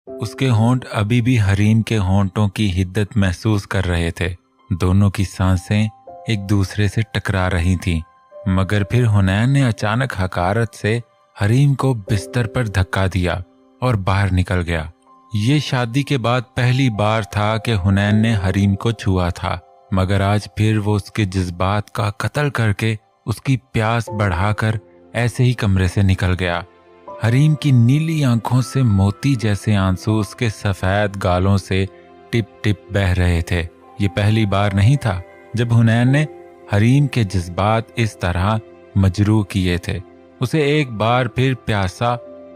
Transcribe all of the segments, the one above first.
उसके होंठ अभी भी हरीम के होंठों की हिद्दत महसूस कर रहे थे। दोनों की सांसें एक दूसरे से टकरा रही थीं, मगर फिर हुनैन ने अचानक हकारत से हरीम को बिस्तर पर धक्का दिया और बाहर निकल गया। ये शादी के बाद पहली बार था कि हुनैन ने हरीम को छुआ था, मगर आज फिर वो उसके जज्बात का कत्ल करके उसकी प्यास बढ़ाकर ऐसे ही कमरे से निकल गया। हरीम की नीली आंखों से मोती जैसे आंसू उसके सफेद गालों से टिप टिप बह रहे थे। ये पहली बार नहीं था जब हुनैन ने हरीम के जज्बात इस तरह मजरूह किए थे। उसे एक बार फिर प्यासा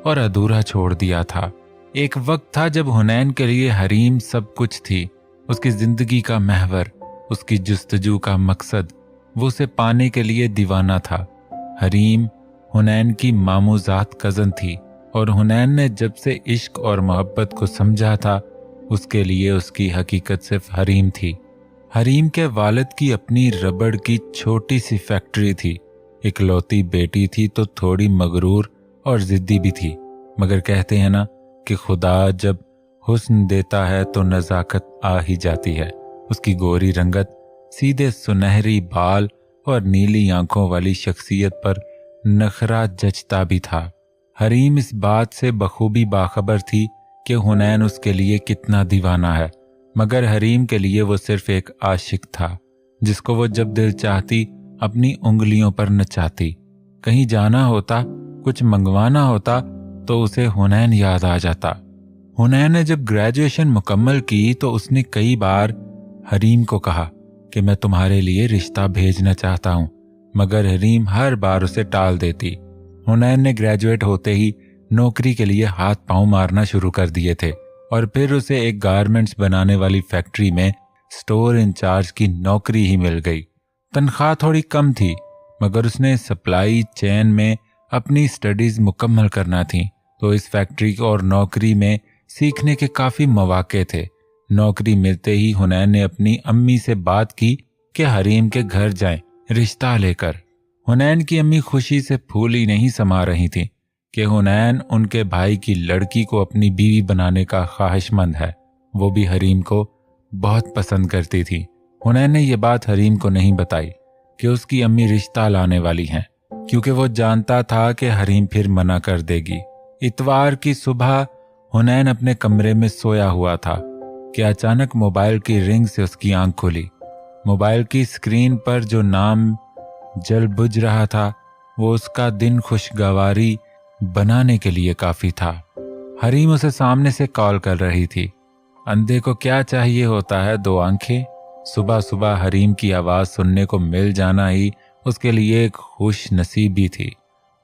और अधूरा छोड़ दिया था। एक वक्त था जब हुनैन के लिए हरीम सब कुछ थी, उसकी जिंदगी का महवर, उसकी जुस्तजू का मकसद। वो उसे पाने के लिए दीवाना था। हरीम हुनैन की मामूजात कज़न थी और हुनैन ने जब से इश्क और मोहब्बत को समझा था, उसके लिए उसकी हकीकत सिर्फ हरीम थी। हरीम के वालिद की अपनी रबड़ की छोटी सी फैक्ट्री थी। इकलौती बेटी थी तो थोड़ी मगरूर और जिद्दी भी थी, मगर कहते हैं ना कि खुदा जब हुस्न देता है तो नज़ाकत आ ही जाती है। उसकी गोरी रंगत, सीधे सुनहरी बाल और नीली आंखों वाली शख्सियत पर नखरा जचता भी था। हरीम इस बात से बखूबी बाखबर थी कि हुनैन उसके लिए कितना दीवाना है, मगर हरीम के लिए वो सिर्फ एक आशिक था, जिसको वो जब दिल चाहती अपनी उंगलियों पर नचाती। कहीं जाना होता, कुछ मंगवाना होता तो उसे हुनैन याद आ जाता। हुनैन ने जब ग्रेजुएशन मुकम्मल की तो उसने कई बार हरीम को कहा कि मैं तुम्हारे लिए रिश्ता भेजना चाहता हूं, मगर हरीम हर बार उसे टाल देती। हुनैन ने ग्रेजुएट होते ही नौकरी के लिए हाथ पांव मारना शुरू कर दिए थे और फिर उसे एक गारमेंट्स बनाने वाली फैक्ट्री में स्टोर इंचार्ज की नौकरी ही मिल गई। तनख्वाह थोड़ी कम थी, मगर उसने सप्लाई चेन में अपनी स्टडीज मुकम्मल करना थी, तो इस फैक्ट्री और नौकरी में सीखने के काफ़ी मौके थे। नौकरी मिलते ही हुनैन ने अपनी अम्मी से बात की कि हरीम के घर जाएं रिश्ता लेकर। हुनैन की अम्मी खुशी से फूल ही नहीं समा रही थी कि हुनैन उनके भाई की लड़की को अपनी बीवी बनाने का ख्वाहिशमंद है। वो भी हरीम को बहुत पसंद करती थी। हुनैन ने यह बात हरीम को नहीं बताई कि उसकी अम्मी रिश्ता लाने वाली हैं, क्योंकि वो जानता था कि हरीम फिर मना कर देगी। इतवार की सुबह हुनैन अपने कमरे में सोया हुआ था कि अचानक मोबाइल की रिंग से उसकी आंख खुली। मोबाइल की स्क्रीन पर जो नाम जल बुझ रहा था, वो उसका दिन खुशगवारी बनाने के लिए काफी था। हरीम उसे सामने से कॉल कर रही थी। अंधे को क्या चाहिए होता है, दो आंखें। सुबह सुबह हरीम की आवाज सुनने को मिल जाना ही उसके लिए एक खुश नसीबी थी।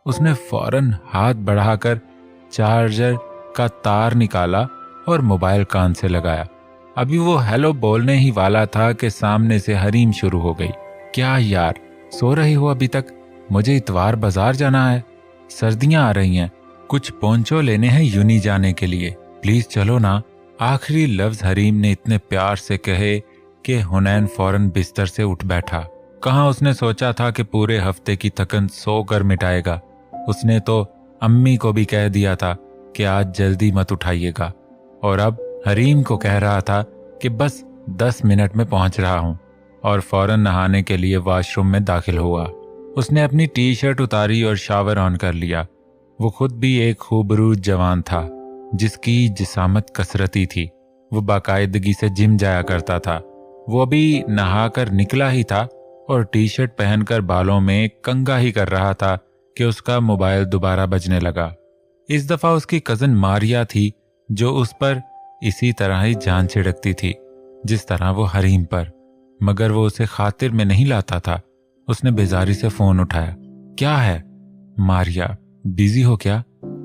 उसने फौरन हाथ बढ़ाकर चार्जर का तार निकाला और मोबाइल कान से लगाया। अभी वो हेलो बोलने ही वाला था कि सामने से हरीम शुरू हो गई। क्या यार, सो रही हो अभी तक? मुझे इतवार बाजार जाना है, सर्दियां आ रही हैं, कुछ पोंचो लेने हैं यूनी जाने के लिए, प्लीज चलो ना। आखिरी लफ्ज हरीम ने इतने प्यार से कहे कि हुनैन फौरन बिस्तर से उठ बैठा। कहाँ उसने सोचा था कि पूरे हफ्ते की थकन सोकर मिटाएगा। उसने तो अम्मी को भी कह दिया था कि आज जल्दी मत उठाइएगा, और अब हरीम को कह रहा था कि बस 10 मिनट में पहुंच रहा हूं, और फौरन नहाने के लिए वॉशरूम में दाखिल हुआ। उसने अपनी टी शर्ट उतारी और शावर ऑन कर लिया। वो खुद भी एक खूबरूद जवान था जिसकी जिसामत कसरती थी। वो बाकायदगी से जिम जाया करता था। वो अभी नहाकर निकला ही था और टी शर्ट पहनकर बालों में कंघा ही कर रहा था कि उसका मोबाइल दोबारा बजने लगा। इस दफा उसकी कजन मारिया थी जो उस पर इसी तरह ही जान छिड़कती थी जिस तरह वो हरीम पर, मगर वो उसे खातिर में नहीं लाता था। उसने बेजारी से फोन उठाया। क्या है मारिया, बिजी हो क्या?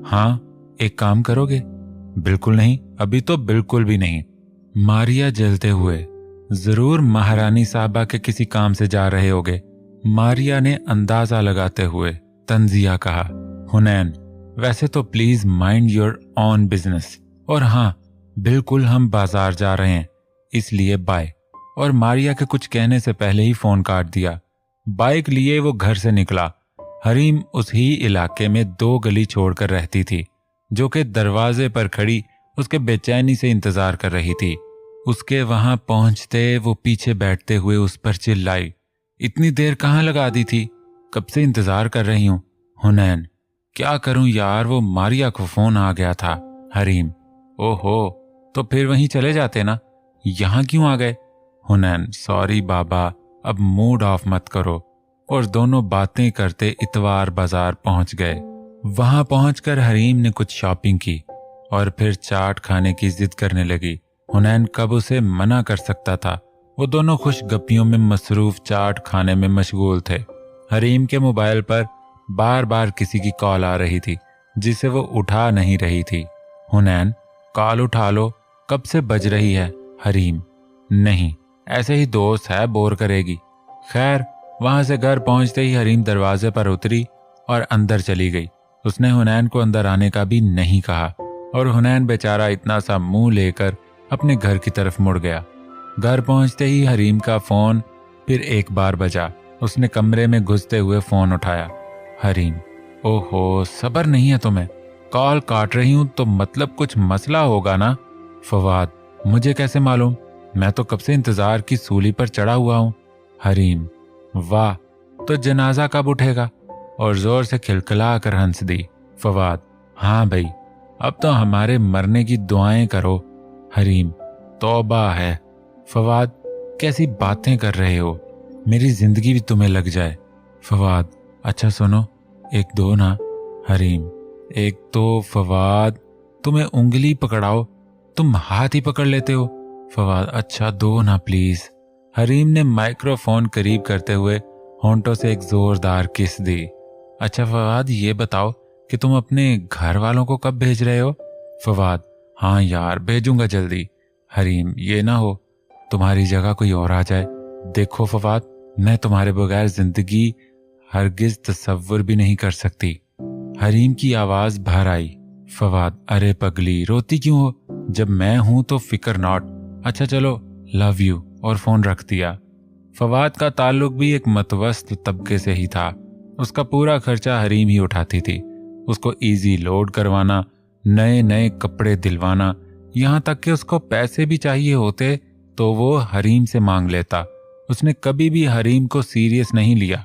हाँ, एक काम करोगे? बिल्कुल नहीं, अभी तो बिल्कुल भी नहीं। मारिया जलते हुए, जरूर महारानी साहबा के किसी काम से जा रहे होगे, मारिया ने अंदाजा लगाते हुए तंजिया कहा। हुनैन, वैसे तो please mind your on business, और हाँ बिल्कुल हम बाजार जा रहे हैं, इसलिए बाय। और मारिया के कुछ कहने से पहले ही फोन काट दिया। बाइक लिए वो घर से निकला। हरीम उस ही इलाके में 2 गली छोड़कर रहती थी, जो कि दरवाजे पर खड़ी उसके बेचैनी से इंतजार कर रही थी। उसके वहां पहुंचते वो पीछे बैठते हुए उस पर चिल्लाई, इतनी देर कहाँ लगा दी थी? कब से इंतजार कर रही हूं। हुनैन, क्या करूं यार, वो मारिया को फोन आ गया था। हरीम, ओहो, तो फिर वहीं चले जाते ना, यहां क्यों आ गए? हुनैन, सॉरी बाबा, अब मूड ऑफ मत करो। और दोनों बातें करते इतवार बाजार पहुंच गए। वहां पहुंचकर हरीम ने कुछ शॉपिंग की और फिर चाट खाने की जिद करने लगी। हुनैन कब उसे मना कर सकता था। वो दोनों खुशगपियों में मसरूफ चाट खाने में मशगूल थे। हरीम के मोबाइल पर बार बार किसी की कॉल आ रही थी जिसे वो उठा नहीं रही थी। हुनैन, कॉल उठा लो, कब से बज रही है? हरीम, नहीं, ऐसे ही दोस्त है, बोर करेगी। खैर, वहां से घर पहुंचते ही हरीम दरवाजे पर उतरी और अंदर चली गई। उसने हुनैन को अंदर आने का भी नहीं कहा और हुनैन बेचारा इतना सा मुंह लेकर अपने घर की तरफ मुड़ गया। घर पहुंचते ही हरीम का फोन फिर एक बार बजा। उसने कमरे में घुसते हुए फोन उठाया। हरीम, ओहो, सब्र नहीं है तुम्हें? कॉल काट रही हूं तो मतलब कुछ मसला होगा ना? फवाद, मुझे कैसे मालूम, मैं तो कब से इंतजार की सूली पर चढ़ा हुआ हूं। हरीम, वाह, तो जनाजा कब उठेगा? और जोर से खिलखिला कर हंस दी। फवाद, हाँ भाई, अब तो हमारे मरने की दुआएं करो। हरीम, तौबा है। फवाद, कैसी बातें कर रहे हो, मेरी जिंदगी भी तुम्हें लग जाए। फवाद, अच्छा सुनो, एक दो ना। हरीम, एक तो फवाद, तुम्हें उंगली पकड़ाओ, तुम हाथ ही पकड़ लेते हो। फवाद, अच्छा दो ना प्लीज। हरीम ने माइक्रोफोन करीब करते हुए होंठों से एक जोरदार किस दी। अच्छा फवाद, ये बताओ कि तुम अपने घर वालों को कब भेज रहे हो? फवाद, हाँ यार, भेजूंगा जल्दी। हरीम, ये ना हो तुम्हारी जगह कोई और आ जाए। देखो फवाद, मैं तुम्हारे बगैर जिंदगी हरगिज तसव्वुर भी नहीं कर सकती। हरीम की आवाज भर आई। फवाद, अरे पगली, रोती क्यों हो? जब मैं हूं तो फिक्र नॉट। अच्छा चलो, लव यू, और फोन रख दिया। फवाद का ताल्लुक भी एक मतवस्त तबके से ही था। उसका पूरा खर्चा हरीम ही उठाती थी। उसको इजी लोड करवाना, नए नए कपड़े दिलवाना, यहाँ तक कि उसको पैसे भी चाहिए होते तो वो हरीम से मांग लेता। उसने कभी भी हरीम को सीरियस नहीं लिया।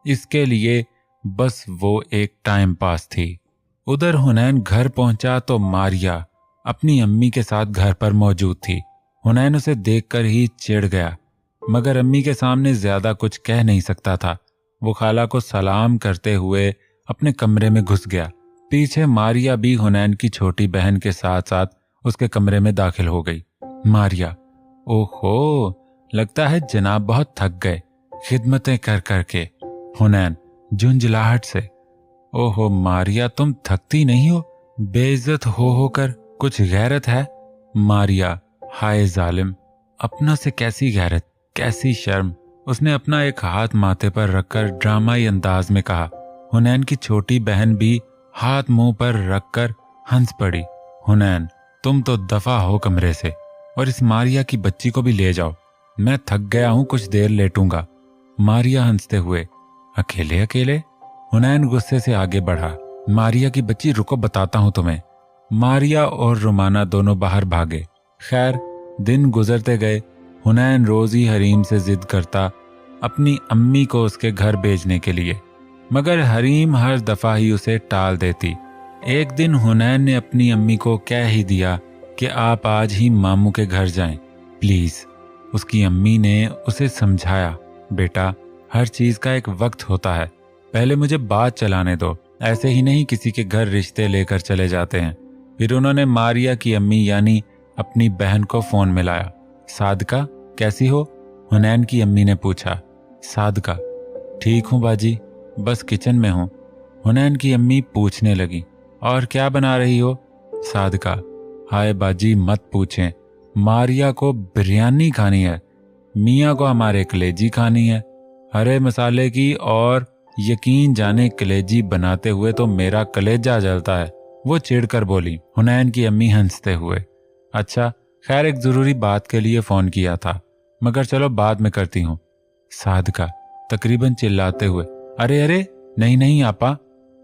इसके लिए बस वो एक टाइम पास थी। उधर हुनैन घर पहुंचा तो मारिया अपनी अम्मी के साथ घर पर मौजूद थी। हुनैन उसे देखकर ही चिढ़ गया, मगर अम्मी के सामने ज्यादा कुछ कह नहीं सकता था। वो खाला को सलाम करते हुए अपने कमरे में घुस गया। पीछे मारिया भी हुनैन की छोटी बहन के साथ साथ उसके कमरे में दाखिल हो गई। मारिया, ओहो, लगता है जनाब बहुत थक गए खिदमतें कर करके। हुनैन झुंझलाहट से, ओहो मारिया, तुम थकती नहीं हो? बेइज्जत हो होकर कुछ गैरत है? मारिया, हाय जालिम, अपना से कैसी गैरत, कैसी शर्म। उसने अपना एक हाथ माथे पर रखकर ड्रामाई अंदाज में कहा। हुनैन की छोटी बहन भी हाथ मुंह पर रखकर हंस पड़ी। हुनैन, तुम तो दफा हो कमरे से, और इस मारिया की बच्ची को भी ले जाओ, मैं थक गया हूं, कुछ देर लेटूंगा। मारिया हंसते हुए, अकेले अकेले? हुनैन गुस्से से आगे बढ़ा। मारिया की बच्ची, रुको बताता हूं तुम्हें। मारिया और रुमाना दोनों बाहर भागे। खैर, दिन गुजरते गए। हुनैन रोज ही हरीम से जिद करता अपनी अम्मी को उसके घर भेजने के लिए, मगर हरीम हर दफा ही उसे टाल देती। एक दिन हुनैन ने अपनी अम्मी को कह ही दिया कि आप आज ही मामू के घर जाएं, प्लीज। उसकी अम्मी ने उसे समझाया, बेटा, हर चीज का एक वक्त होता है, पहले मुझे बात चलाने दो, ऐसे ही नहीं किसी के घर रिश्ते लेकर चले जाते हैं। फिर उन्होंने मारिया की अम्मी यानी अपनी बहन को फोन मिलाया। सादका, कैसी हो? हुनैन की अम्मी ने पूछा। सादका, ठीक हूँ बाजी, बस किचन में हूँ। हुनैन की अम्मी पूछने लगी, और क्या बना रही हो? सादका, हाय बाजी मत पूछें, मारिया को बिरयानी खानी है, मियाँ को हमारे कलेजी खानी है, हरे मसाले की, और यकीन जाने कलेजी बनाते हुए तो मेरा कलेजा जलता है, वो चिढ़कर बोली। हुनैन की अम्मी हंसते हुए, अच्छा खैर, एक जरूरी बात के लिए फोन किया था, मगर चलो बाद में करती हूँ। सादका तकरीबन चिल्लाते हुए, अरे अरे, नहीं नहीं आपा,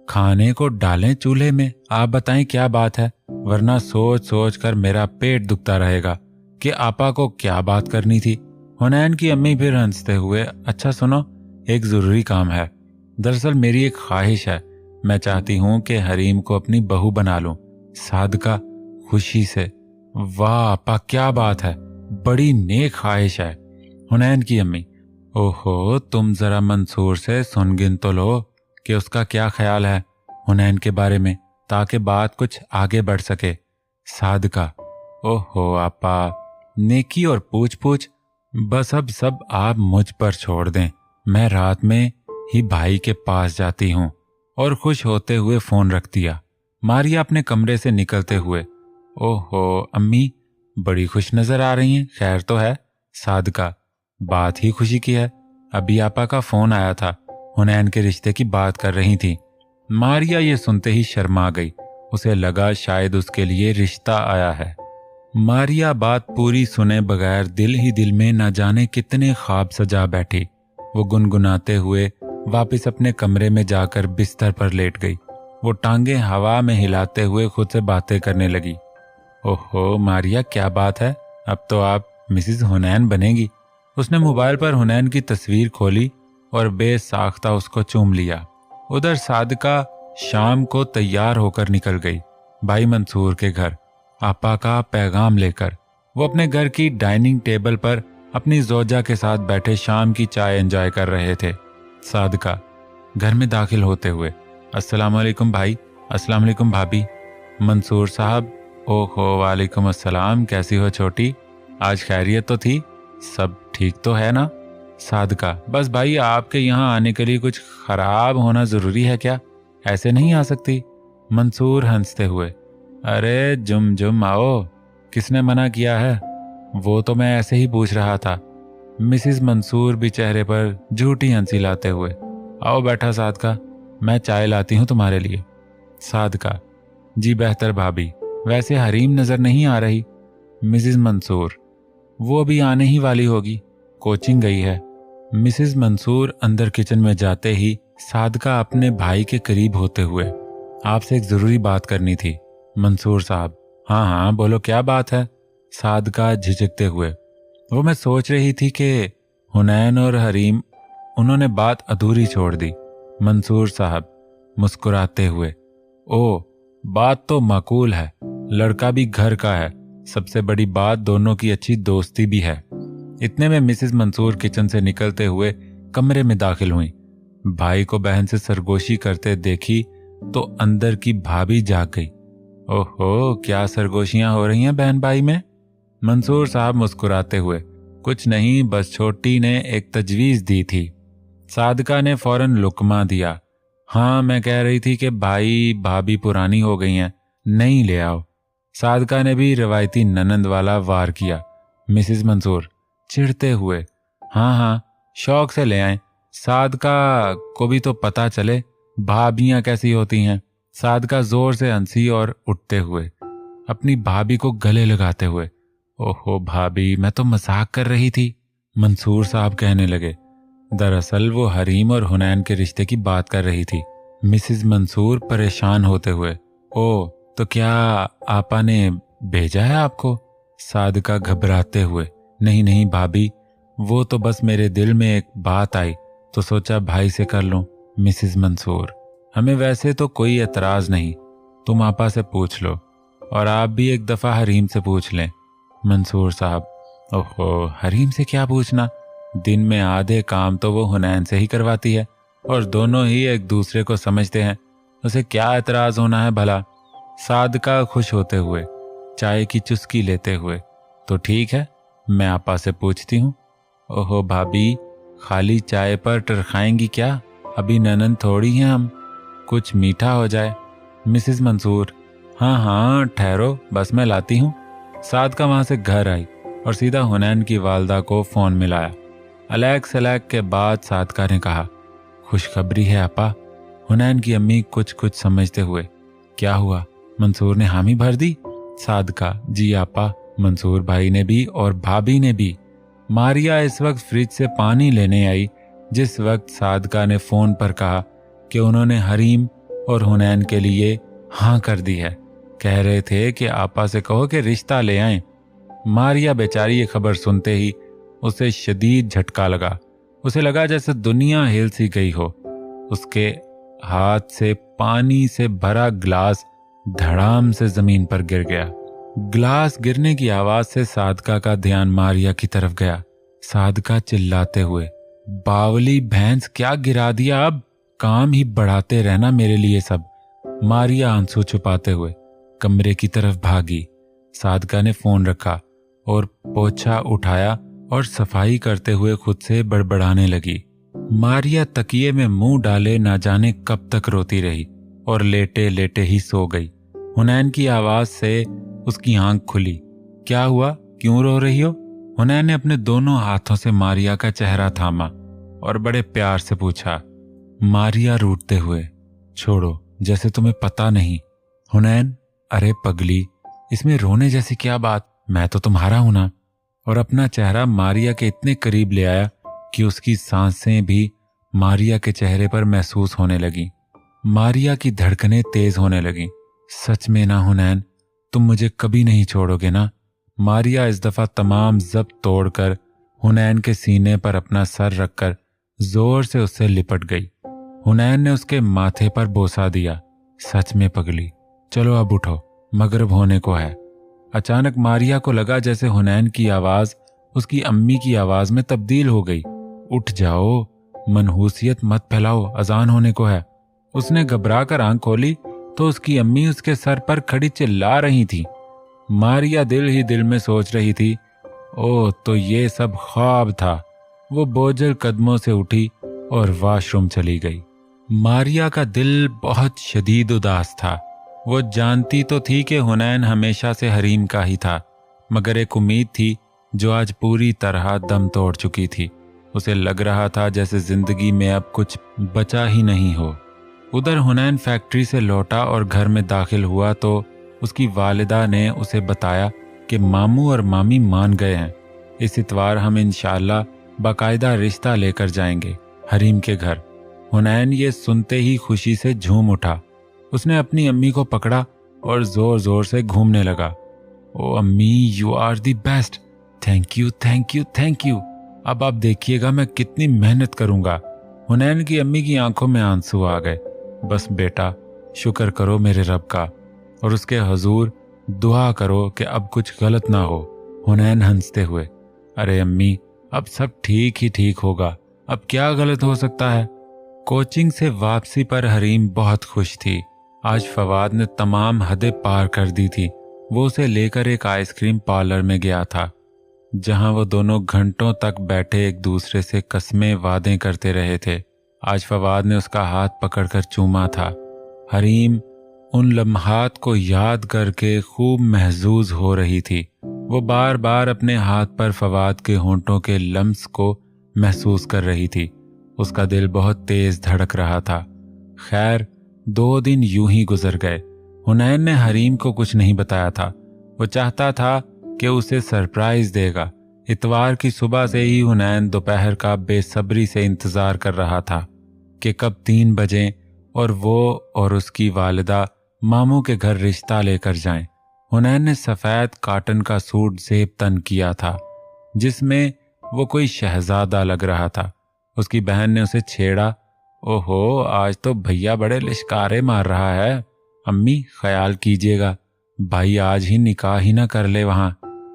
खाने को डालें चूल्हे में, आप बताएं क्या बात है, वरना सोच सोच कर मेरा पेट दुखता रहेगा कि आपा को क्या बात करनी थी। हुनैन की अम्मी फिर हंसते हुए, अच्छा सुनो, एक जरूरी काम है। दरअसल मेरी एक ख्वाहिश है, मैं चाहती हूँ कि हरीम को अपनी बहू बना लूं। सादका खुशी से, वाह आपा क्या बात है, बड़ी नेक ख्वाहिश है। हुनैन की अम्मी, ओहो तुम जरा मंसूर से सुन गिन तो लो कि उसका क्या ख्याल है हुनैन के बारे में, ताकि बात कुछ आगे बढ़ सके। सादका, ओहो आपा, नेकी और पूछ पूछ, बस अब सब आप मुझ पर छोड़ दें। मैं रात में ही भाई के पास जाती हूँ। और खुश होते हुए फोन रख दिया। मारिया अपने कमरे से निकलते हुए, ओहो अम्मी बड़ी खुश नजर आ रही हैं, खैर तो है। सादका, बात ही खुशी की है, अभी आपा का फोन आया था, हुनैन के रिश्ते की बात कर रही थी। मारिया ये सुनते ही शर्मा गई, उसे लगा शायद उसके लिए रिश्ता आया है। मारिया बात पूरी सुने बगैर दिल ही दिल में न जाने कितने ख्वाब सजा बैठी। वो गुनगुनाते हुए वापस अपने कमरे में जाकर बिस्तर पर लेट गई। वो टांगे हवा में हिलाते हुए खुद से बातें करने लगी। ओहो मारिया क्या बात है, अब तो आप मिसिज हुनैन बनेगी। उसने मोबाइल पर हुनैन की तस्वीर खोली और बेसाख्ता उसको चूम लिया। उधर सादका शाम को तैयार होकर निकल गई भाई मंसूर के घर, आपा का पैगाम लेकर। वो अपने घर की डाइनिंग टेबल पर अपनी जोजा के साथ बैठे शाम की चाय एंजॉय कर रहे थे। सादका घर में दाखिल होते हुए, अस्सलाम वालेकुम भाई, अस्सलाम वालेकुम भाभी। मंसूर साहब, ओहो वालेकुम अस्सलाम, कैसी हो छोटी, आज खैरियत तो थी, सब ठीक तो है ना। सादका, बस भाई आपके यहाँ आने के लिए कुछ खराब होना जरूरी है क्या, ऐसे नहीं आ सकती। मंसूर हंसते हुए, अरे जुम जुम आओ, किसने मना किया है, वो तो मैं ऐसे ही पूछ रहा था। मिसिज मंसूर भी चेहरे पर झूठी हंसी लाते हुए, आओ बैठा सादका, मैं चाय लाती हूँ तुम्हारे लिए। सादका, जी बेहतर भाभी, वैसे हरीम नजर नहीं आ रही। मिसिज मंसूर, वो अभी आने ही वाली होगी, कोचिंग गई है। मिसिज मंसूर अंदर किचन में जाते ही सादका अपने भाई के करीब होते हुए, आपसे एक जरूरी बात करनी थी। मंसूर साहब, हाँ हाँ बोलो क्या बात है। सादका झिझकते हुए, वो मैं सोच रही थी कि हुनैन और हरीम, उन्होंने बात अधूरी छोड़ दी। मंसूर साहब मुस्कुराते हुए, ओ बात तो माकूल है, लड़का भी घर का है, सबसे बड़ी बात दोनों की अच्छी दोस्ती भी है। इतने में मिसिज मंसूर किचन से निकलते हुए कमरे में दाखिल हुई। भाई को बहन से सरगोशी करते देखी तो अंदर की भाभी जाग गई। ओहो क्या सरगोशियां हो रही हैं बहन भाई में। मंसूर साहब मुस्कुराते हुए, कुछ नहीं, बस छोटी ने एक तजवीज दी थी। सादका ने फौरन लुकमा दिया, हाँ मैं कह रही थी कि भाई भाभी पुरानी हो गई हैं, नहीं ले आओ। सादका ने भी रवायती ननंद वाला वार किया। मिसिज मंसूर चिढ़ते हुए, हाँ हाँ शौक से ले आए, सादका को भी तो पता चले भाभियां कैसी होती हैं। सादका जोर से हंसी और उठते हुए अपनी भाभी को गले लगाते हुए, ओहो भाभी मैं तो मजाक कर रही थी। मंसूर साहब कहने लगे, दरअसल वो हरीम और हुनैन के रिश्ते की बात कर रही थी। मिसिज मंसूर परेशान होते हुए, ओ तो क्या आपा ने भेजा है आपको। सादका घबराते हुए, नहीं नहीं भाभी, वो तो बस मेरे दिल में एक बात आई तो सोचा भाई से कर लूं। मिसिज मंसूर, हमें वैसे तो कोई एतराज नहीं, तुम आपा से पूछ लो, और आप भी एक दफा हरीम से पूछ लें। मंसूर साहब, ओहो हरीम से क्या पूछना, दिन में आधे काम तो वो हुनैन से ही करवाती है और दोनों ही एक दूसरे को समझते हैं, उसे क्या एतराज होना है भला। सादका खुश होते हुए चाय की चुस्की लेते हुए, तो ठीक है मैं आपा से पूछती हूँ। ओहो भाभी, खाली चाय पर टरखाएंगी क्या, अभी ननन थोड़ी हैं हम, कुछ मीठा हो जाए। मिसिज मंसूर, हाँ हाँ ठहरो, बस मैं लाती हूँ। सादका वहां से घर आई और सीधा हुनैन की वालदा को फोन मिलाया। अलैक सलैक के बाद सादका ने कहा, खुशखबरी है आपा। हुनैन की अम्मी कुछ कुछ समझते हुए, क्या हुआ, मंसूर ने हामी भर दी। सादका, जी आपा, मंसूर भाई ने भी और भाभी ने भी। मारिया इस वक्त फ्रिज से पानी लेने आई जिस वक्त सादका ने फोन पर कहा कि उन्होंने हरीम और हुनैन के लिए हाँ कर दी है। कह रहे थे कि आपा से कहो कि रिश्ता ले आएं। मारिया बेचारी ये खबर सुनते ही उसे शदीद झटका लगा। उसे लगा जैसे दुनिया हिल सी गई हो। उसके हाथ से पानी से भरा गिलास धड़ाम से जमीन पर गिर गया। गिलास गिरने की आवाज से सादका का ध्यान मारिया की तरफ गया। सादका चिल्लाते हुए, बावली भैंस, क्या गिरा दिया, अब काम ही बढ़ाते रहना मेरे लिए सब। मारिया आंसू छुपाते हुए कमरे की तरफ भागी। सादका ने फोन रखा और पोछा उठाया और सफाई करते हुए खुद से बड़बड़ाने लगी। मारिया तकिए में मुंह डाले ना जाने कब तक रोती रही और लेटे लेटे ही सो गई। हुनैन की आवाज से उसकी आंख खुली। क्या हुआ, क्यों रो रही हो? हुनैन ने अपने दोनों हाथों से मारिया का चेहरा थामा और बड़े प्यार से पूछा। मारिया रूठते हुए, छोड़ो, जैसे तुम्हें पता नहीं। हुनैन, अरे पगली, इसमें रोने जैसी क्या बात, मैं तो तुम्हारा हूं ना। और अपना चेहरा मारिया के इतने करीब ले आया कि उसकी सांसें भी मारिया के चेहरे पर महसूस होने लगी। मारिया की धड़कनें तेज होने लगी। सच में ना हुनैन, तुम मुझे कभी नहीं छोड़ोगे ना? मारिया इस दफा तमाम जब्त तोड़कर हुनैन के सीने पर अपना सर रखकर जोर से उससे लिपट गई। हुनैन ने उसके माथे पर बोसा दिया। सच में पगली, चलो अब उठो, मगरिब होने को है। अचानक मारिया को लगा जैसे हुनैन की आवाज उसकी अम्मी की आवाज में तब्दील हो गई। उठ जाओ, मनहूसियत मत फैलाओ, अजान होने को है। उसने घबरा कर आंख खोली तो उसकी अम्मी उसके सर पर खड़ी चिल्ला रही थी। मारिया दिल ही दिल में सोच रही थी, ओह तो ये सब ख्वाब था। वो बोझल कदमों से उठी और वॉशरूम चली गई। मारिया का दिल बहुत शदीद उदास था। वो जानती तो थी कि हुनैन हमेशा से हरीम का ही था, मगर एक उम्मीद थी जो आज पूरी तरह दम तोड़ चुकी थी। उसे लग रहा था जैसे जिंदगी में अब कुछ बचा ही नहीं हो। उधर हुनैन फैक्ट्री से लौटा और घर में दाखिल हुआ तो उसकी वालिदा ने उसे बताया कि मामू और मामी मान गए हैं। इस इतवार हम इंशाअल्लाह बाकायदा रिश्ता लेकर जाएंगे हरीम के घर। हुनैन ये सुनते ही खुशी से झूम उठा। उसने अपनी अम्मी को पकड़ा और जोर जोर से घूमने लगा। ओ अम्मी, you are the best, thank you thank you thank you. अब आप देखिएगा मैं कितनी मेहनत करूंगा। हुनैन की अम्मी की आंखों में आंसू आ गए। बस बेटा, शुक्र करो मेरे रब का और उसके हजूर दुआ करो कि अब कुछ गलत ना हो। हुनैन हंसते हुए, अरे अम्मी, अब सब ठीक ही ठीक होगा, अब क्या गलत हो सकता है। कोचिंग से वापसी पर हरीम बहुत खुश थी। आज फवाद ने तमाम हदें पार कर दी थी। वो उसे लेकर एक आइसक्रीम पार्लर में गया था, जहां वो दोनों घंटों तक बैठे एक दूसरे से कस्में वादे करते रहे थे। आज फवाद ने उसका हाथ पकड़कर चूमा था। हरीम उन लम्हात को याद करके खूब महजूज हो रही थी। वो बार बार अपने हाथ पर फवाद के होंठों के लम्स को महसूस कर रही थी। उसका दिल बहुत तेज धड़क रहा था। खैर, 2 दिन यूं ही गुजर गए। हुनैन ने हरीम को कुछ नहीं बताया था। वो चाहता था कि उसे सरप्राइज देगा। इतवार की सुबह से ही हुनैन दोपहर का बेसब्री से इंतजार कर रहा था कि कब 3 बजे और वो और उसकी वालिदा मामू के घर रिश्ता लेकर जाएं। हुनैन ने सफेद काटन का सूट जेब तन किया था, जिसमें वो कोई शहजादा लग रहा था। उसकी बहन ने उसे छेड़ा, ओहो, आज तो भैया बड़े लिश्कारे मार रहा है। अम्मी, ख्याल कीजिएगा, भाई आज ही निकाह ही ना कर ले वहां।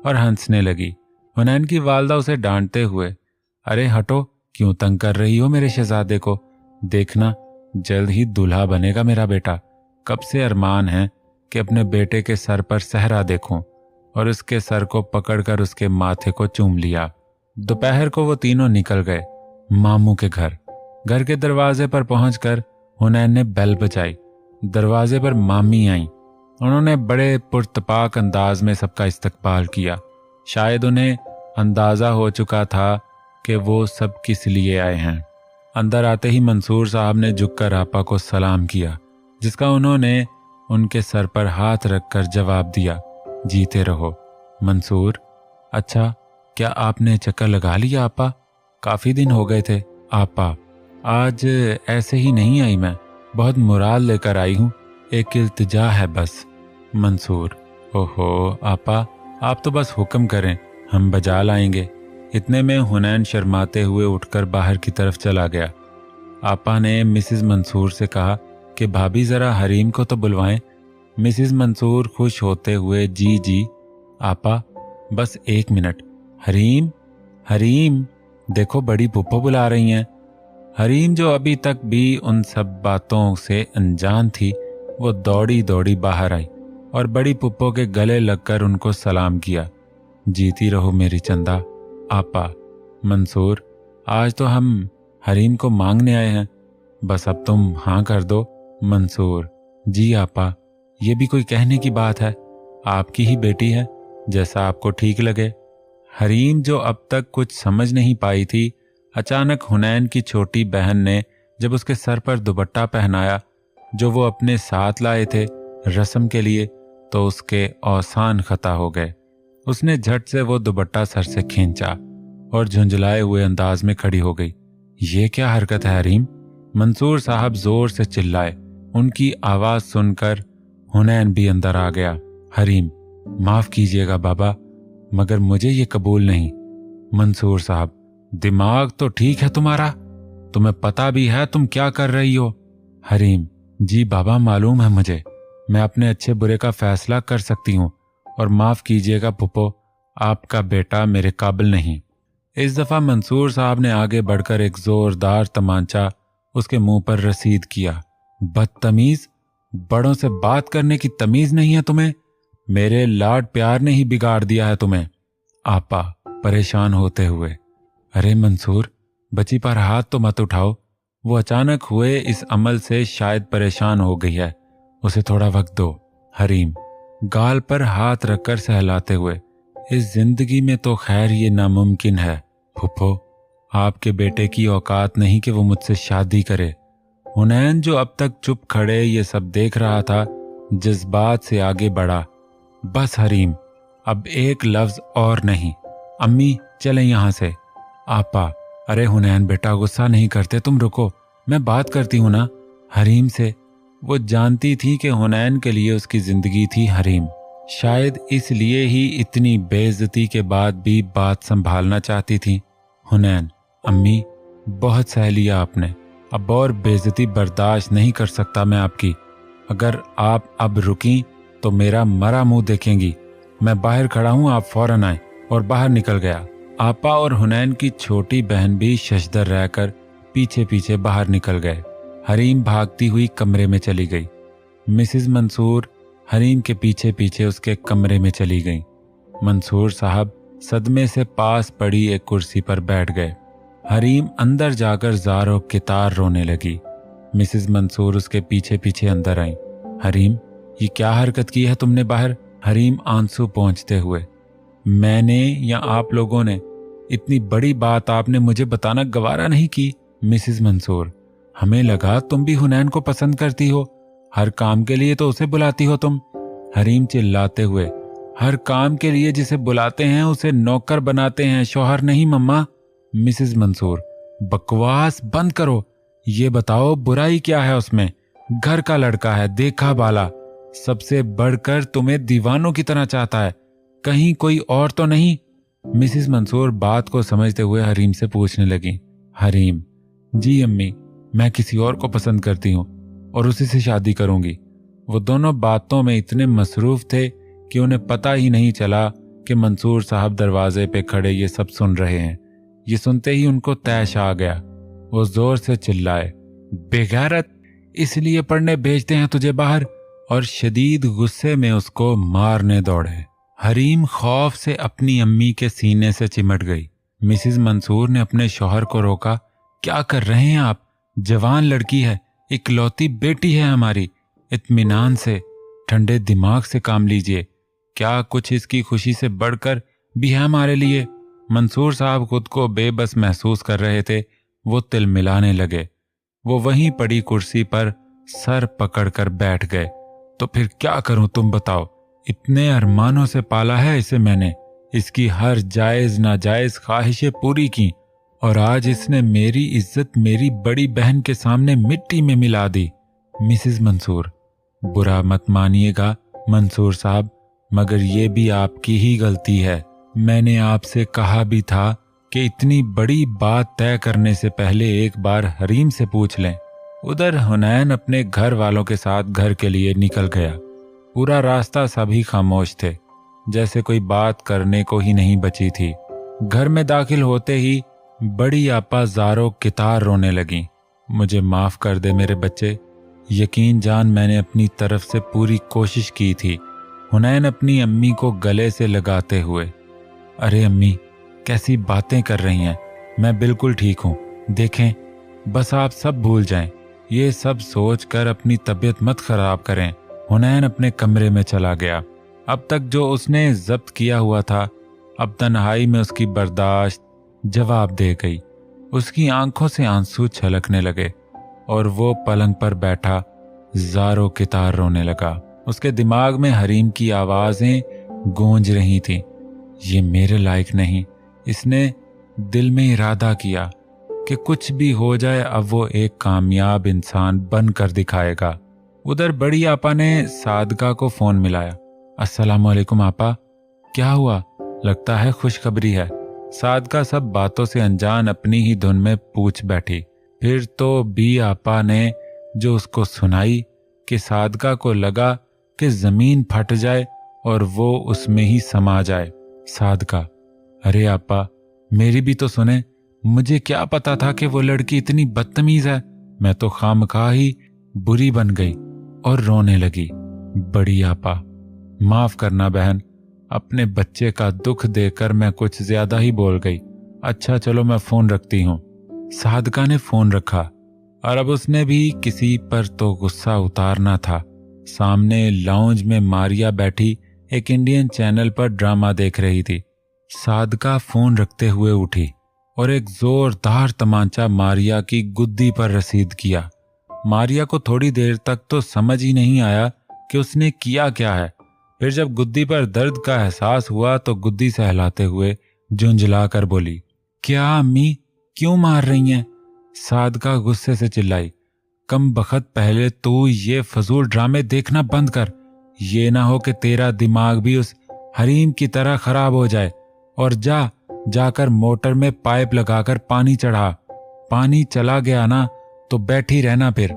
और हंसने लगी। हुनैन की वालदा उसे डांटते हुए, अरे हटो, क्यों तंग कर रही हो मेरे शहजादे को? देखना, जल्द ही दूल्हा बनेगा मेरा बेटा। कब से अरमान है कि अपने बेटे के सर पर सहरा देखूं। और उसके सर को पकड़कर उसके माथे को चूम लिया। दोपहर को वो तीनों निकल गए मामू के घर। घर के दरवाजे पर पहुंचकर हुनैन ने बेल बजाई। दरवाजे पर मामी आईं। उन्होंने बड़े पुरतपाक अंदाज में सबका इस्तकबाल किया। शायद उन्हें अंदाजा हो चुका था कि वो सब किस लिए आए हैं। अंदर आते ही मंसूर साहब ने झुककर आपा को सलाम किया, जिसका उन्होंने उनके सर पर हाथ रखकर जवाब दिया, जीते रहो। मंसूर, अच्छा, क्या आपने चक्कर लगा लिया आपा? काफी दिन हो गए थे। आपा, आज ऐसे ही नहीं आई मैं, बहुत मुराद लेकर आई हूँ, एक इल्तिजा है बस। मंसूर, ओहो आपा, आप तो बस हुक्म करें, हम बजा लाएंगे। इतने में हुनैन शर्माते हुए उठकर बाहर की तरफ चला गया। आपा ने मिसिज मंसूर से कहा कि भाभी ज़रा हरीम को तो बुलवाएं। मिसिज मंसूर खुश होते हुए, जी जी आपा, बस 1 मिनट। हरीम, हरीम, देखो बड़ी पुप्पो बुला रही हैं। हरीम, जो अभी तक भी उन सब बातों से अनजान थी, वो दौड़ी दौड़ी बाहर आई और बड़ी पुप्पो के गले लगकर उनको सलाम किया। जीती रहो मेरी चंदा। आपा, मंसूर, आज तो हम हरीम को मांगने आए हैं, बस अब तुम हाँ कर दो। मंसूर, जी आपा, ये भी कोई कहने की बात है, आपकी ही बेटी है, जैसा आपको ठीक लगे। हरीम, जो अब तक कुछ समझ नहीं पाई थी, अचानक हुनैन की छोटी बहन ने जब उसके सर पर दुपट्टा पहनाया जो वो अपने साथ लाए थे रस्म के लिए, तो उसके औसान खता हो गए। उसने झट से वो दुपट्टा सर से खींचा और झुंझलाए हुए अंदाज में खड़ी हो गई। ये क्या हरकत है हरीम? मंसूर साहब जोर से चिल्लाए। उनकी आवाज सुनकर हुनैन भी अंदर आ गया। हरीम, माफ कीजिएगा बाबा, मगर मुझे ये कबूल नहीं। मंसूर साहब, दिमाग तो ठीक है तुम्हारा? तुम्हें पता भी है तुम क्या कर रही हो? हरीम, जी बाबा, मालूम है मुझे, मैं अपने अच्छे बुरे का फैसला कर सकती हूँ, और माफ कीजिएगा पुप्पो, आपका बेटा मेरे काबिल नहीं। इस दफा मंसूर साहब ने आगे बढ़कर एक जोरदार तमांचा उसके मुंह पर रसीद किया। बदतमीज, बड़ों से बात करने की तमीज नहीं है तुम्हें? मेरे लाड प्यार ने ही बिगाड़ दिया है तुम्हें। आपा परेशान होते हुए, अरे मंसूर, बच्ची पर हाथ तो मत उठाओ, वो अचानक हुए इस अमल से शायद परेशान हो गई है, उसे थोड़ा वक्त दो। हरीम, गाल पर हाथ रखकर सहलाते हुए, इस जिंदगी में तो खैर ये नामुमकिन है फुफ्फो, आपके बेटे की औकात नहीं कि वो मुझसे शादी करे। हुनैन, जो अब तक चुप खड़े ये सब देख रहा था, जज्बात से आगे बढ़ा। बस हरीम, अब एक लफ्ज और नहीं। अम्मी चलें यहां से। आपा, अरे हुनैन बेटा, गुस्सा नहीं करते, तुम रुको, मैं बात करती हूं ना हरीम से। वो जानती थी कि हुनैन के लिए उसकी जिंदगी थी हरीम, शायद इसलिए ही इतनी बेइज्जती के बाद भी बात संभालना चाहती थी। हुनैन, अम्मी, बहुत सह लिया आपने, अब और बेइज्जती बर्दाश्त नहीं कर सकता मैं आपकी। अगर आप अब रुकी तो मेरा मरा मुंह देखेंगी। मैं बाहर खड़ा हूं, आप फौरन आए। और बाहर निकल गया। आपा और हुनैन की छोटी बहन भी शशदर रहकर पीछे पीछे बाहर निकल गए। हरीम भागती हुई कमरे में चली गई। मिसिज मंसूर हरीम के पीछे पीछे उसके कमरे में चली गई। मंसूर साहब सदमे से पास पड़ी एक कुर्सी पर बैठ गए। हरीम अंदर जाकर ज़ारो कितार रोने लगी। मिसिज मंसूर उसके पीछे पीछे अंदर आई। हरीम, ये क्या हरकत की है तुमने बाहर? हरीम आंसू पोंछते हुए, मैंने या आप लोगों ने, इतनी बड़ी बात आपने मुझे बताना गवारा नहीं की। मिसिज मंसूर, हमें लगा तुम भी हुनैन को पसंद करती हो, हर काम के लिए तो उसे बुलाती हो तुम। हरीम चिल्लाते हुए, हर काम के लिए जिसे बुलाते हैं उसे नौकर बनाते हैं, शौहर नहीं मम्मा। मिसिज मंसूर, बकवास बंद करो, ये बताओ बुराई क्या है उसमें? घर का लड़का है, देखा बाला, सबसे बढ़कर तुम्हें दीवानों की तरह चाहता है, कहीं कोई और तो नहीं? मिसिज मंसूर बात को समझते हुए हरीम से पूछने लगी। हरीम, जी अम्मी, मैं किसी और को पसंद करती हूँ और उसी से शादी करूंगी। वो दोनों बातों में इतने मसरूफ थे कि उन्हें पता ही नहीं चला कि मंसूर साहब दरवाजे पे खड़े ये सब सुन रहे हैं। ये सुनते ही उनको तैश आ गया। वो जोर से चिल्लाए, बेगैरत, इसलिए पढ़ने भेजते हैं तुझे बाहर? और शदीद गुस्से में उसको मारने दौड़े। हरीम खौफ से अपनी अम्मी के सीने से चिमट गई। मिसिज मंसूर ने अपने शौहर को रोका, क्या कर रहे हैं आप? जवान लड़की है, इकलौती बेटी है हमारी, इत्मीनान से, ठंडे दिमाग से काम लीजिए। क्या कुछ इसकी खुशी से बढ़कर भी है हमारे लिए? मंसूर साहब खुद को बेबस महसूस कर रहे थे। वो तिलमिलाने लगे। वो वहीं पड़ी कुर्सी पर सर पकड़कर बैठ गए। तो फिर क्या करूं तुम बताओ? इतने अरमानों से पाला है इसे मैंने, इसकी हर जायज नाजायज ख्वाहिशें पूरी की, और आज इसने मेरी इज्जत मेरी बड़ी बहन के सामने मिट्टी में मिला दी। मिसेस मंसूर, बुरा मत मानिएगा मंसूर साहब, मगर ये भी आपकी ही गलती है। मैंने आपसे कहा भी था कि इतनी बड़ी बात तय करने से पहले एक बार हरीम से पूछ लें। उधर हुनैन अपने घर वालों के साथ घर के लिए निकल गया। पूरा रास्ता सभी खामोश थे, जैसे कोई बात करने को ही नहीं बची थी। घर में दाखिल होते ही बड़ी आपा ज़ारो कितार रोने लगी। मुझे माफ़ कर दे मेरे बच्चे, यकीन जान मैंने अपनी तरफ से पूरी कोशिश की थी। हुनैन अपनी अम्मी को गले से लगाते हुए, अरे अम्मी कैसी बातें कर रही हैं, मैं बिल्कुल ठीक हूँ, देखें बस आप सब भूल जाएं, ये सब सोच कर अपनी तबीयत मत खराब करें। हुनैन अपने कमरे में चला गया। अब तक जो उसने जब्त किया हुआ था, अब तन्हाई में उसकी बर्दाश्त जवाब दे गई। उसकी आंखों से आंसू छलकने लगे और वो पलंग पर बैठा ज़ारो कितार रोने लगा। उसके दिमाग में हरीम की आवाज़ें गूंज रही थीं, ये मेरे लायक नहीं। इसने दिल में इरादा किया कि कुछ भी हो जाए अब वो एक कामयाब इंसान बन कर दिखाएगा। उधर बड़ी आपा ने सादका को फ़ोन मिलाया। अस्सलाम वालेकुम आपा, क्या हुआ? लगता है खुशखबरी है। सादका सब बातों से अनजान अपनी ही धुन में पूछ बैठी। फिर तो बी आपा ने जो उसको सुनाई कि सादका को लगा कि ज़मीन फट जाए और वो उसमें ही समा जाए। सादका, अरे आपा मेरी भी तो सुने, मुझे क्या पता था कि वो लड़की इतनी बदतमीज है। मैं तो खामखा ही बुरी बन गई और रोने लगी। बड़ी आपा, माफ करना बहन, अपने बच्चे का दुख देकर मैं कुछ ज्यादा ही बोल गई। अच्छा चलो मैं फोन रखती हूँ। सादका ने फोन रखा और अब उसने भी किसी पर तो गुस्सा उतारना था। सामने लाउंज में मारिया बैठी एक इंडियन चैनल पर ड्रामा देख रही थी। सादका फोन रखते हुए उठी और एक जोरदार तमांचा मारिया की गुद्दी पर रसीद किया। मारिया को थोड़ी देर तक तो समझ ही नहीं आया कि उसने किया क्या है। फिर जब गुद्दी पर दर्द का एहसास हुआ तो गुद्दी सहलाते हुए झुंझला कर बोली, क्या अम्मी क्यों मार रही हैं? सादका गुस्से से चिल्लाई, कम बखत पहले तू ये फजूल ड्रामे देखना बंद कर। ये ना हो कि तेरा दिमाग भी उस हरीम की तरह खराब हो जाए। और जाकर मोटर में पाइप लगाकर पानी चढ़ा। पानी चला गया ना तो बैठी रहना फिर।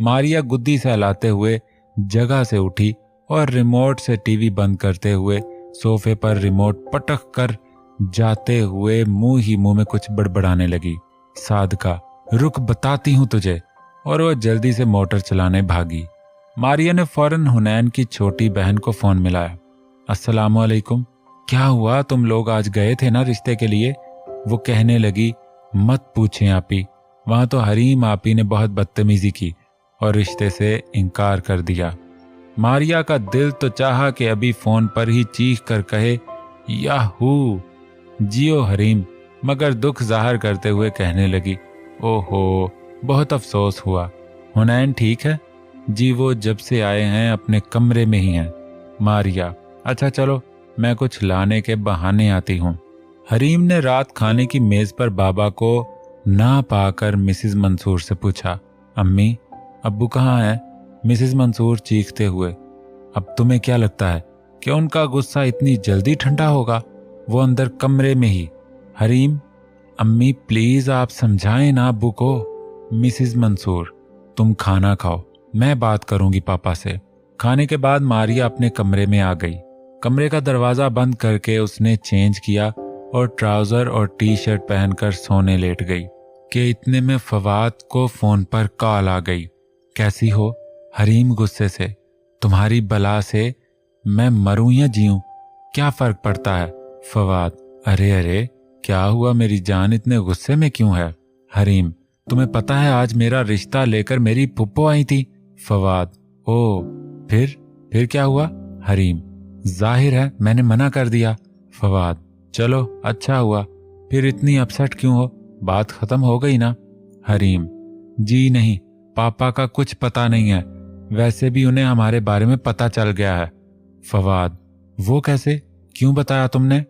मारिया गुद्दी सहलाते हुए जगह से उठी और रिमोट से टीवी बंद करते हुए सोफे पर रिमोट पटक कर जाते हुए मुंह ही मुंह में कुछ बड़बड़ाने लगी। सादका, रुक बताती हूं तुझे। और वह जल्दी से मोटर चलाने भागी। मारिया ने फौरन हुनैन की छोटी बहन को फोन मिलाया। अस्सलामु अलैकुम, क्या हुआ, तुम लोग आज गए थे ना रिश्ते के लिए? वो कहने लगी, मत पूछें आपी, वहां तो हरीम आपी ने बहुत बदतमीजी की और रिश्ते से इनकार कर दिया। मारिया का दिल तो चाहा कि अभी फोन पर ही चीख कर कहे, याहू जियो हरीम, मगर दुख जाहिर करते हुए कहने लगी, ओहो बहुत अफसोस हुआ। हुनैन ठीक है? जी वो जब से आए हैं अपने कमरे में ही हैं। मारिया, अच्छा चलो मैं कुछ लाने के बहाने आती हूँ। हरीम ने रात खाने की मेज पर बाबा को ना पाकर मिसेस मंसूर से पूछा, अम्मी अब्बू कहाँ हैं? मिसेस मंसूर चीखते हुए, अब तुम्हें क्या लगता है कि उनका गुस्सा इतनी जल्दी ठंडा होगा? वो अंदर कमरे में ही। हरीम, अम्मी प्लीज आप समझाएं ना अब्बू को। मिसेस मंसूर, तुम खाना खाओ, मैं बात करूंगी पापा से। खाने के बाद मारिया अपने कमरे में आ गई। कमरे का दरवाजा बंद करके उसने चेंज किया और ट्राउजर और टी शर्ट पहनकर सोने लेट गई कि इतने में फवाद को फोन पर कॉल आ गई। कैसी हो? हरीम गुस्से से, तुम्हारी बला से मैं मरूं या जीऊं, क्या फर्क पड़ता है? फवाद, अरे अरे क्या हुआ मेरी जान, इतने गुस्से में क्यों है? हरीम, तुम्हें पता है आज मेरा रिश्ता लेकर मेरी फुप्पो आई थी। फवाद, ओ फिर क्या हुआ? हरीम, जाहिर है मैंने मना कर दिया। फवाद, चलो अच्छा हुआ, फिर इतनी अपसेट क्यों हो, बात खत्म हो गई ना? हरीम, जी नहीं, पापा का कुछ पता नहीं है, वैसे भी उन्हें हमारे बारे में पता चल गया है। फवाद, वो कैसे, क्यों बताया तुमने?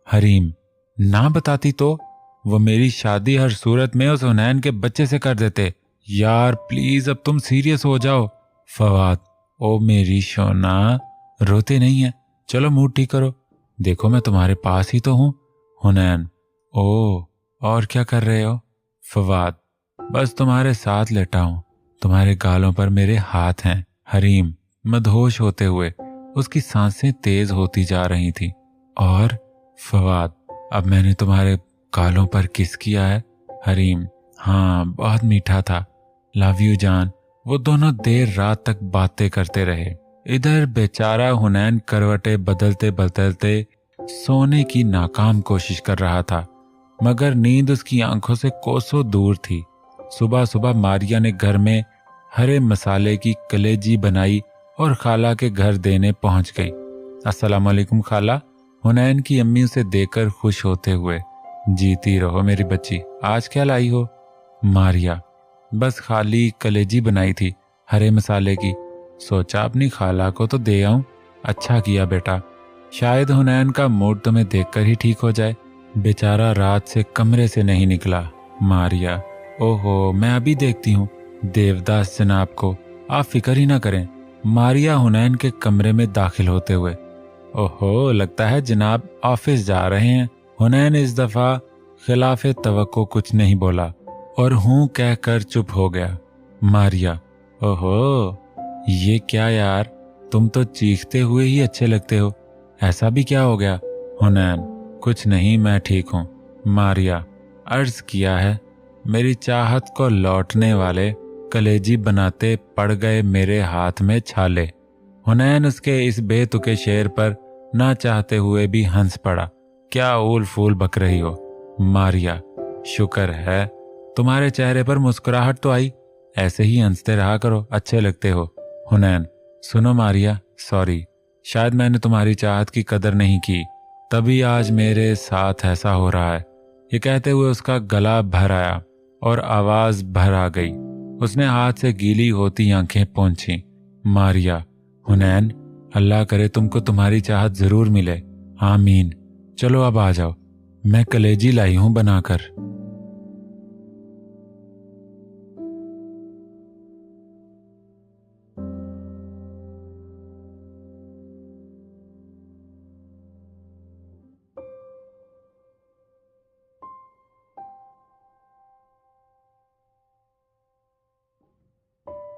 हरीम, ना बताती तो वो मेरी शादी हर सूरत में उस हुनैन के बच्चे से कर देते, यार प्लीज अब तुम सीरियस हो जाओ। फवाद, ओ मेरी शोना, रोते नहीं है, चलो मूड ठीक करो, देखो मैं तुम्हारे पास ही तो हूँ। हुनैन, ओ और क्या कर रहे हो? फवाद, बस तुम्हारे साथ लेटा हूँ, तुम्हारे गालों पर मेरे हाथ हैं। हरीम मदहोश होते हुए उसकी सांसें तेज होती जा रही थी। और फवाद, अब मैंने तुम्हारे गालों पर किस किया है? हरीम, हाँ बहुत मीठा था, लव यू जान। वो दोनों देर रात तक बातें करते रहे। इधर बेचारा हुनैन करवटें बदलते बदलते सोने की नाकाम कोशिश कर रहा था, मगर नींद उसकी आंखों से कोसों दूर थी। सुबह सुबह मारिया ने घर में हरे मसाले की कलेजी बनाई और खाला के घर देने पहुंच गई। अस्सलाम वालेकुम खाला। हुनैन की अम्मी उसे देखकर खुश होते हुए, जीती रहो मेरी बच्ची, आज क्या लाई हो? मारिया, बस खाली कलेजी बनाई थी हरे मसाले की, सोचा अपनी खाला को तो दे आऊं। अच्छा किया बेटा, शायद हुनैन का मूड तुम्हें देखकर ही ठीक हो जाए, बेचारा रात से कमरे से नहीं निकला। मारिया, ओहो मैं अभी देखती हूँ देवदास जनाब को, आप फिक्र ही ना करें। मारिया हुनैन के कमरे में दाखिल होते हुए, ओहो लगता है जनाब ऑफिस जा रहे हैं। हुनैन इस दफा खिलाफे तवक्को कुछ नहीं बोला और हूं कहकर चुप हो गया। मारिया, ओहो ये क्या यार, तुम तो चीखते हुए ही अच्छे लगते हो, ऐसा भी क्या हो गया? हुनैन, कुछ नहीं मैं ठीक हूँ। मारिया, अर्ज किया है, मेरी चाहत को लौटने वाले कलेजी बनाते पड़ गए मेरे हाथ में छाले। हुनैन उसके इस बेतुके शेर पर ना चाहते हुए भी हंस पड़ा। क्या ऊल फूल बक रही हो? मारिया, शुक्र है तुम्हारे चेहरे पर मुस्कुराहट तो आई, ऐसे ही हंसते रहा करो, अच्छे लगते हो। हुनैन, सुनो मारिया, सॉरी, शायद मैंने तुम्हारी चाहत की कदर नहीं की, तभी आज मेरे साथ ऐसा हो रहा है। ये कहते हुए उसका गला भर आया और आवाज भर आ गई। उसने हाथ से गीली होती आंखें पोंछी। मारिया, हुनैन, अल्लाह करे तुमको तुम्हारी चाहत जरूर मिले, आमीन। चलो अब आ जाओ, मैं कलेजी लाई हूं बनाकर।